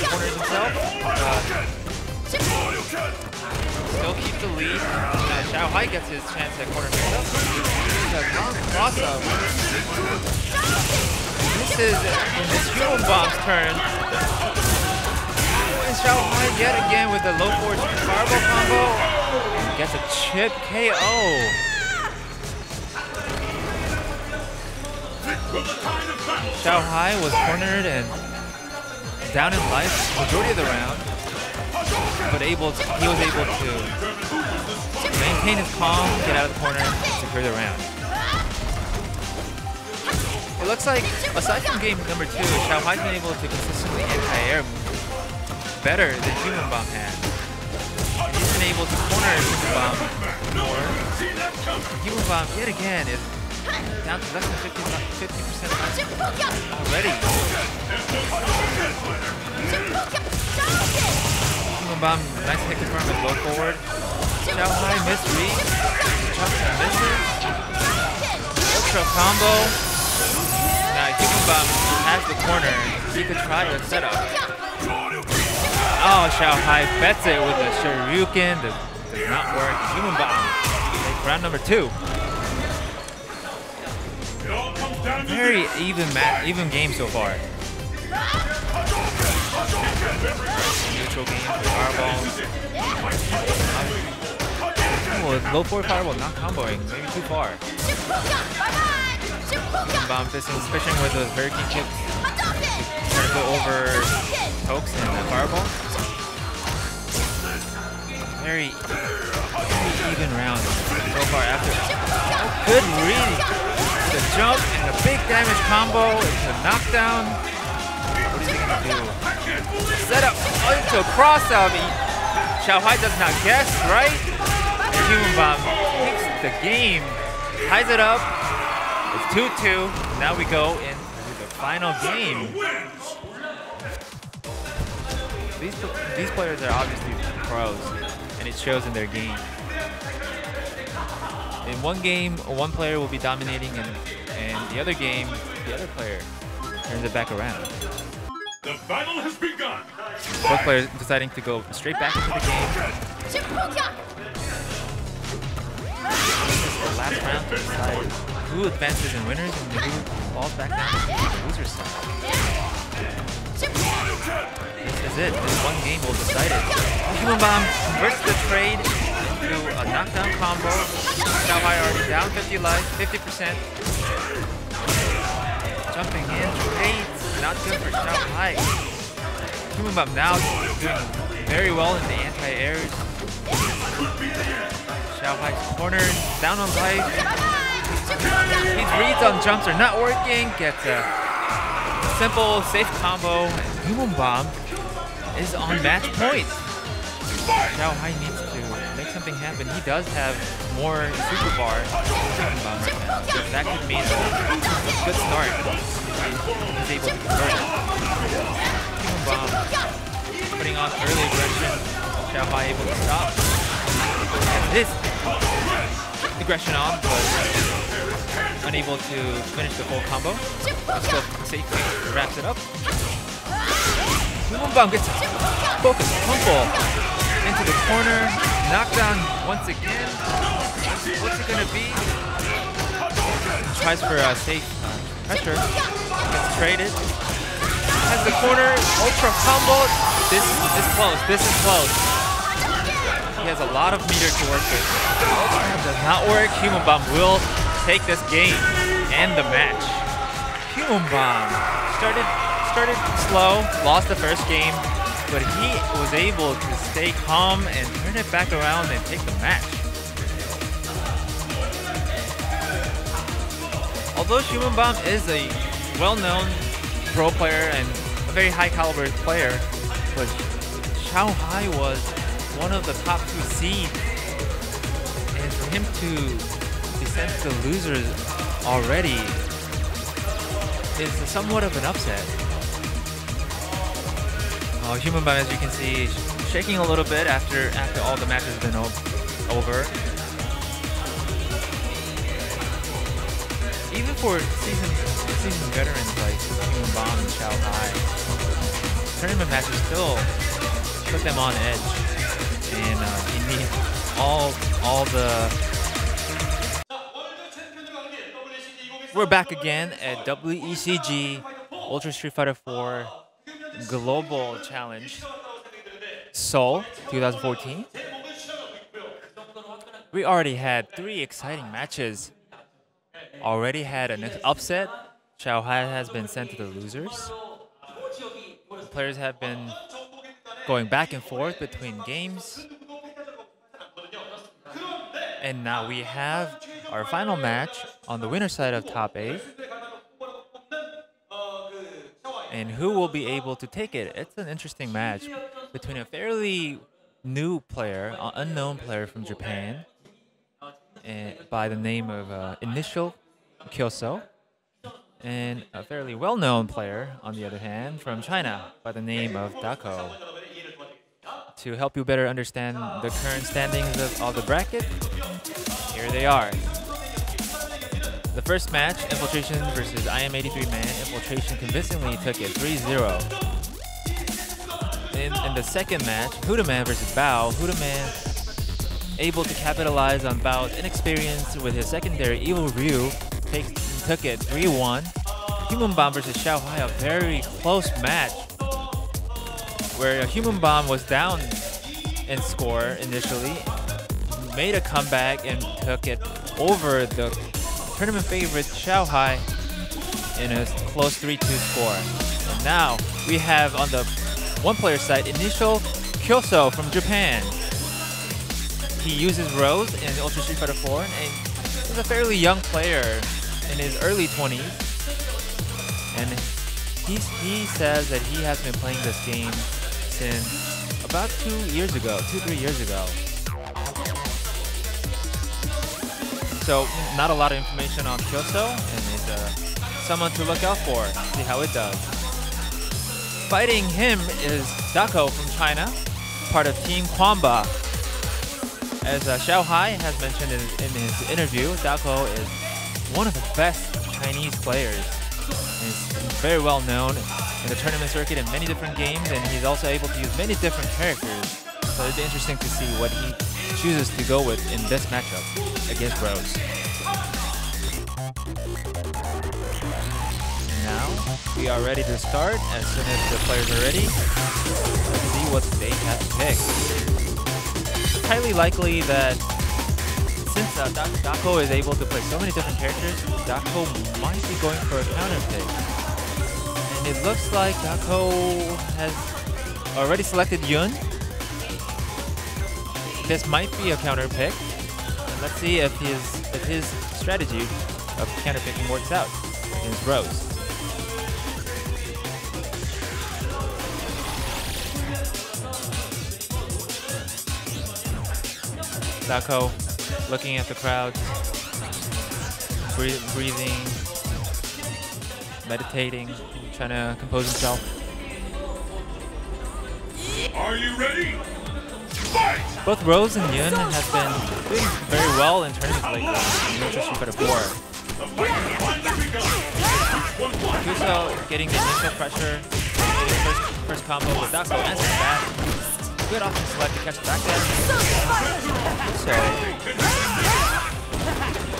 Corners himself. Still keep the lead. Xiao Hai gets his chance at corner pickup. A long cross-up. This is Human Bomb's turn. And Xiao Hai yet again with the low forward fireball combo. And gets a chip KO. Xiao Hai was cornered and down in life majority of the round. But he was able to maintain his calm, get out of the corner, and secure the round. It looks like, aside from game number 2, Xiao Hai's been able to consistently anti-air better than Human Bomb had. He's been able to corner Human Bomb more. Human Bomb, yet again, is down to less than 50% already. Human Bomb, nice hit confirm with low forward. Xiao Hai misread. Jumps and misses. Ultra combo. Now Human Bomb has the corner. He could try the setup. Oh, Xiao Hai bets it with a Shoryuken. Does not work. Human Bomb takes round number 2. Very even game so far. Neutral game for fireballs. Oh, low forward fireball not comboing, maybe too far. Bomb fishing with those Hurricane kicks. Trying to go over pokes and fireball. Very even round so far after. Good read. The jump and the big damage combo into a knockdown. What is he gonna do? Set up into a cross up. Xiao Hai does not guess, right? And Human Bomb takes the game, ties it up. It's 2-2. Now we go into the final game. These players are obviously pros, and it shows in their game. In one game, one player will be dominating, and the other game, the other player turns it back around. The battle has begun. Both players deciding to go straight back into the game. This is the last round to decide who advances in winners and who falls back down to the loser's side. This is it. This one game will decide it. Human Bomb converts the trade into a knockdown combo. Xiao Hai already down 50 life, 50%. Jumping in, trades. not good for Xiaohai. Human Bomb now doing very well in the anti-airs. Xiaohai's corner, down on life. These reads on jumps are not working. Gets a simple, safe combo. And Human Bomb is on match point. Xiaohai needs to make something happen. He does have more super bar. That could mean a good start. He's able to convert it. Human Bomb putting on early aggression. Xiaohai able to stop. And this aggression on, but unable to finish the full combo. Still safely wraps it up. Human Bomb gets a focus tumble into the corner. Knockdown once again. What's it gonna be? Tries for a safe pressure. Gets traded. Has the corner. Ultra combo. This is close. This is close. He has a lot of meter to work with. Ultra does not work. Human Bomb will take this game and the match. Human Bomb started slow, lost the first game, but he was able to stay calm and turn it back around and take the match. Although Human Bomb is a well-known pro player and a very high caliber player, but Xiaohai was one of the top 2 seeds, and for him to descend to the losers already is somewhat of an upset. Human Bomb, as you can see, shaking a little bit after all the matches have been over. Even for seasoned veterans like Human Bomb and Xiaohai, tournament matches still put them on edge, and you need all the. We're back again at WECG Ultra Street Fighter 4 Global Challenge Seoul 2014. We already had 3 exciting matches. Already had an upset. Xiaohai has been sent to the losers. The players have been going back and forth between games. And now we have our final match on the winner side of top 8. And who will be able to take it? It's an interesting match between a fairly new player, an unknown player from Japan, and by the name of Initial Kyoso, and a fairly well-known player, on the other hand, from China by the name of Dako. To help you better understand the current standings of the bracket, here they are. The first match, Infiltration versus IM83 Man. Infiltration convincingly took it 3-0. In the second match, Huda Man versus Bao. Huda Man able to capitalize on Bao's inexperience with his secondary Evil Ryu. Took it 3-1. Human Bomb versus Xiaohai, a very close match where Human Bomb was down in score initially, made a comeback and took it over the tournament favorite Xiaohai in a close 3-2 score. And now we have on the one-player side Initial Kyoso from Japan. He uses Rose in Ultra Street Fighter 4 and he's a fairly young player in his early 20s. And he says that he has been playing this game since about 2-3 years ago. So not a lot of information on Kyoso, and it's someone to look out for, see how it does. Fighting him is Dako from China, part of Team Kwamba. As Xiaohai has mentioned in his interview, Dako is one of the best Chinese players. He's very well known in the tournament circuit in many different games, and he's also able to use many different characters. So it'd be interesting to see what he chooses to go with in this matchup against Rose. Now we are ready to start. As soon as the players are ready, let's see what they have picked. It's highly likely that since Dako is able to play so many different characters, Dako might be going for a counter pick. And And it looks like Dako has already selected Yun. This might be a counter pick. Let's see if his strategy of counter picking works out against Rose. Dako looking at the crowd, breathing, meditating, trying to compose himself. Are you ready? Fight! Both Rose and Yun have been doing very well in tournaments lately in Ultra Street Fighter 4. The fight has begun. Kuso getting the initial pressure, getting first combo with Dako answering that. Good option select to catch the back dash. So,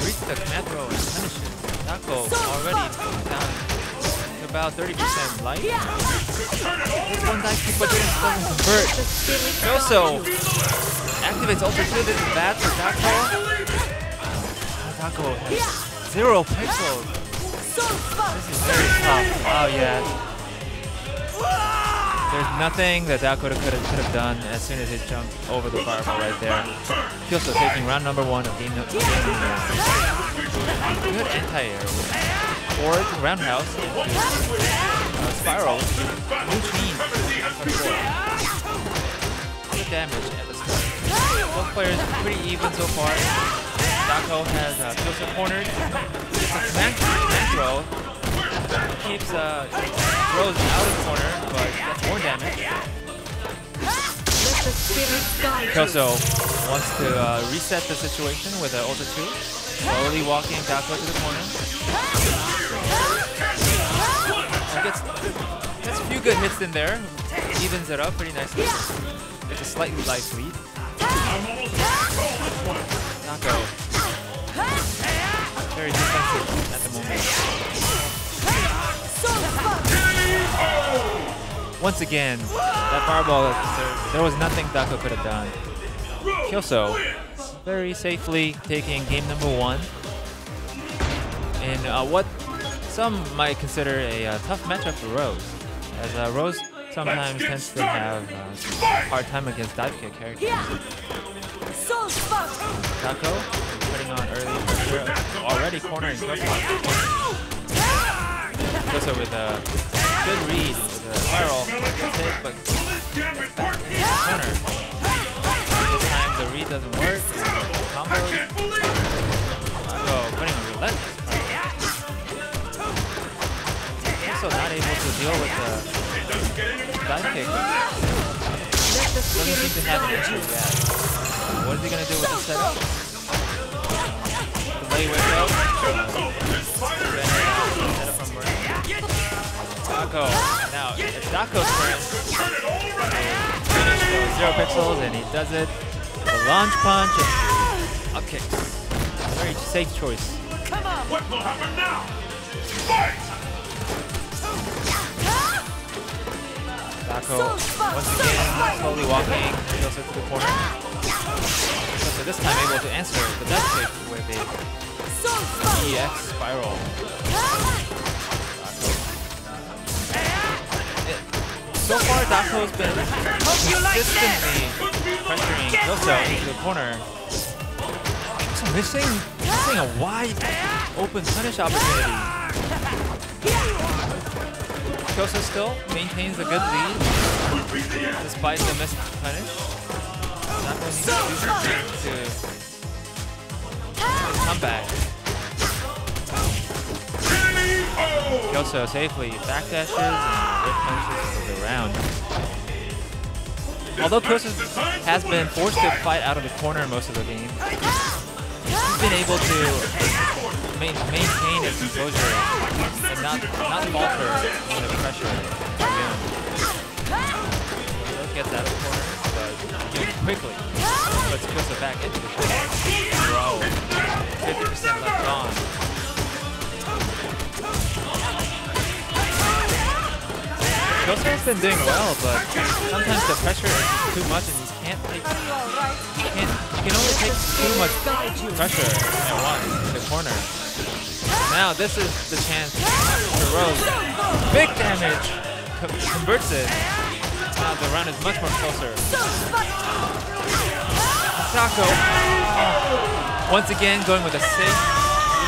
reach the command throw and punish it. Dako already down to about 30% life. This one dive kick but doesn't convert. Kuso activates Ultra 2. This is bad for Dako. Dako has 0 pixels. This is very tough. Oh yeah. There's nothing that Dako could have done as soon as it jumped over the fireball right there. Kyoso taking round number 1 of game number 1. Good anti-air. Forward roundhouse. Spiral. Routine. Good damage at the start. Both players pretty even so far. Dako has Kyoso cornered. Gets a command throw. Keeps Rose out of the corner, but gets more damage. Kyoso wants to reset the situation with an Ultra 2. Slowly walking Dako to the corner. Gets a few good hits in there. Evens it up pretty nicely. It's a slightly light lead. Dako. Very defensive at the moment. Once again, that fireball, there was nothing Dako could have done. Kyoso very safely taking game number 1 in what some might consider a tough matchup for Rose, as Rose sometimes tends to have a hard time against dive kick characters. Dako putting on early pressure, already cornering Kyoso. Kyoso with a good read, with a spiral, gets hit, but back in the corner. This time the read doesn't work, combos. Dako putting a relentless pressure. Also not able to deal with the dive kick. Doesn't seem to have an issue yet. What is he going to do with the setup? Delay wake up. Setup from Murray. Dako. Now it's Dako's turn. Finish those 0 pixels and he does it. The launch punch and up kicks. Very safe choice. What will happen now? Fight! Dako once again slowly walking closer to the corner. So this time able to answer the death kick with a EX spiral. So far Dako's been consistently pressuring Kyoso into the corner. So missing a wide open punish opportunity. Kyoso still maintains a good lead despite the missed punish. Dako needs to do something to come back. Kyoso safely backdashes and whip punishes for the round. Although Kyoso has been forced to fight out of the corner most of the game, he's been able to maintain his composure and not falter under the pressure. He'll get that corner, but quickly puts Kyoso back into the corner. Bro, 50% left on. Kyoso has been doing well, but sometimes the pressure is too much and you can only take too much pressure at once in the corner. Now this is the chance for Rose. Big damage. Converts it. Now the round is much more closer. Taco. Once again going with a safe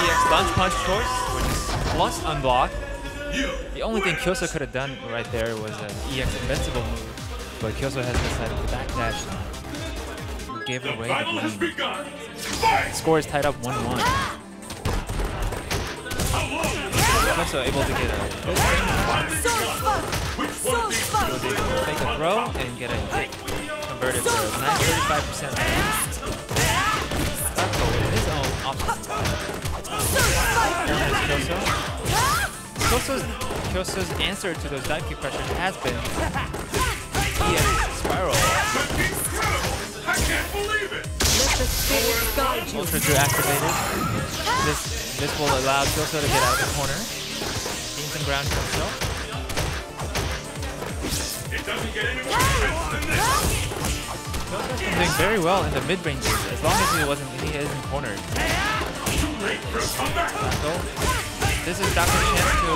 EX lunge punch choice, which is plus unblock. The only thing Kyoso could have done right there was an EX invincible move, but Kyoso has decided to backdash. Gave away the game. Score is tied up 1-1. Kyoso able to get a good thing. Was able to make a throw and get a hit. Converted for a nice 35% land. Taco with his own option. Kyoso's answer to those dive kick pressures has been EX Spiral. Ultra 2 activated. This will allow Kyoso to get out of the corner. Gain some ground for himself. Kyoso's been doing very well in the mid-ranges, as long as he isn't cornered. This is Dako's chance to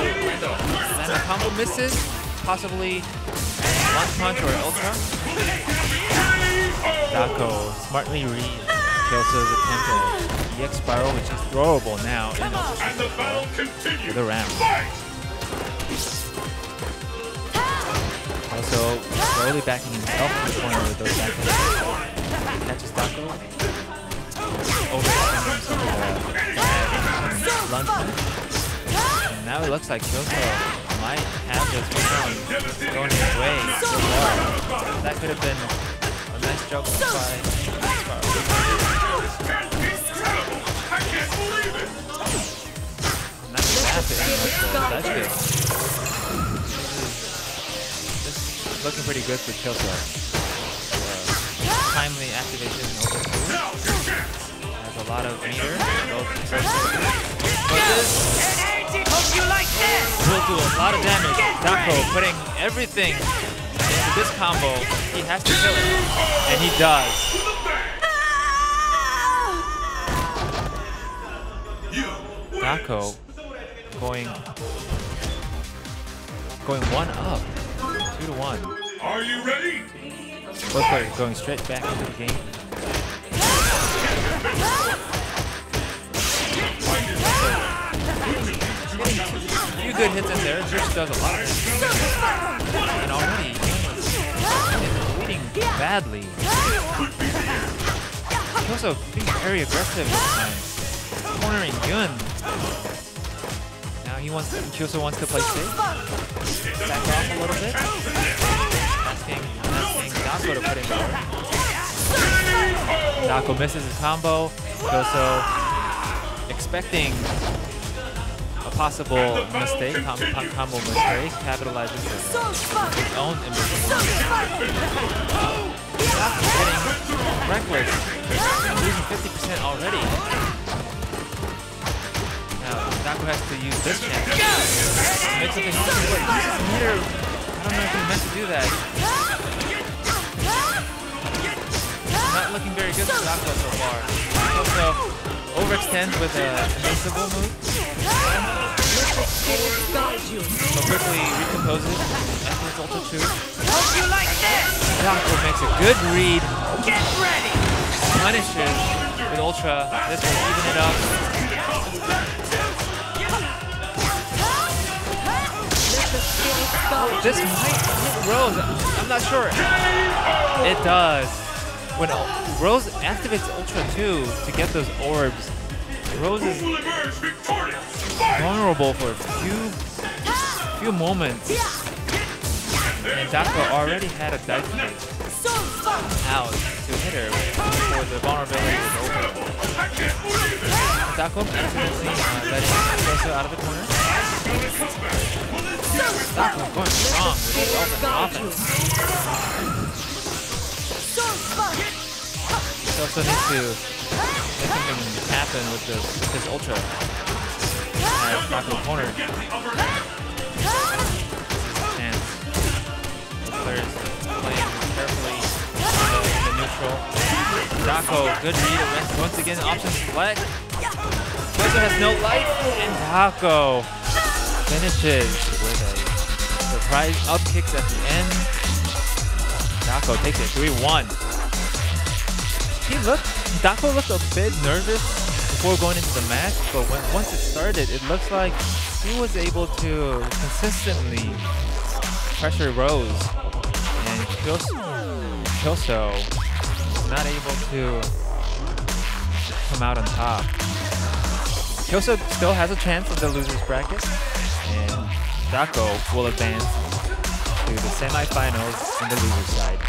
land a combo misses, possibly lunge punch or ultra. Dako smartly reads Kyoso's attempt at EX Spiral, which is throwable now in Ultra for the round. Also slowly backing himself to the corner with those back hits. Catches Dako. Overextending himself with a lunge punch. And now it looks like Kyoso might have this round going his way so far. That could have been a nice joke by Spiral. Nice tap in that's good. This is looking pretty good for Kyoso. Timely activation over 2. Has a lot of meter. But this will do a lot of damage. Dako putting everything into this combo. He has to kill it. And he does. Dako going 1 up. 2-1. Are you ready? Both players going straight back into the game. A few good hits in there. Trish does a lot of hits. And already is bleeding badly. He's also being very aggressive this time. Cornering Yun. Now Kyoso wants to play safe. Back off a little bit. Asking Dako to put in more. Dako misses his combo. Kyoso expecting a possible mistake, combo mistake, capitalizes his own invincible. Dako getting reckless, losing 50% already. Now Dako has to use this chance to make something happen. But uses meter. I don't know if he meant to do that. Not looking very good for Dako so far. Also overextends with an invincible move. So quickly recomposes after his Ultra 2. Dako makes a good read. Get ready! Punishes with Ultra. This will even it up. This might hit Rose. I'm not sure. It does. When Rose activates Ultra 2 to get those orbs, Rose is vulnerable for a few moments. And Dako already had a dive kick out to hit her before the vulnerability was over. Dako accidentally letting Kyoso out of the corner. Dako going strong with his offense. Kyoso needs to make something happen with his Ultra. As Dako cornered. This is his chance. The players playing carefully in the neutral. Dako, good read. Once again, option select. But Kyoso has no life, and Taco finishes with a surprise up kicks at the end. Taco takes it 3-1. Taco looked a bit nervous before going into the match, but once it started, it looks like he was able to consistently pressure Rose, and Kyoso was not able to come out on top. Kyoso still has a chance of the loser's bracket, and Taco will advance to the semifinals in the loser's side.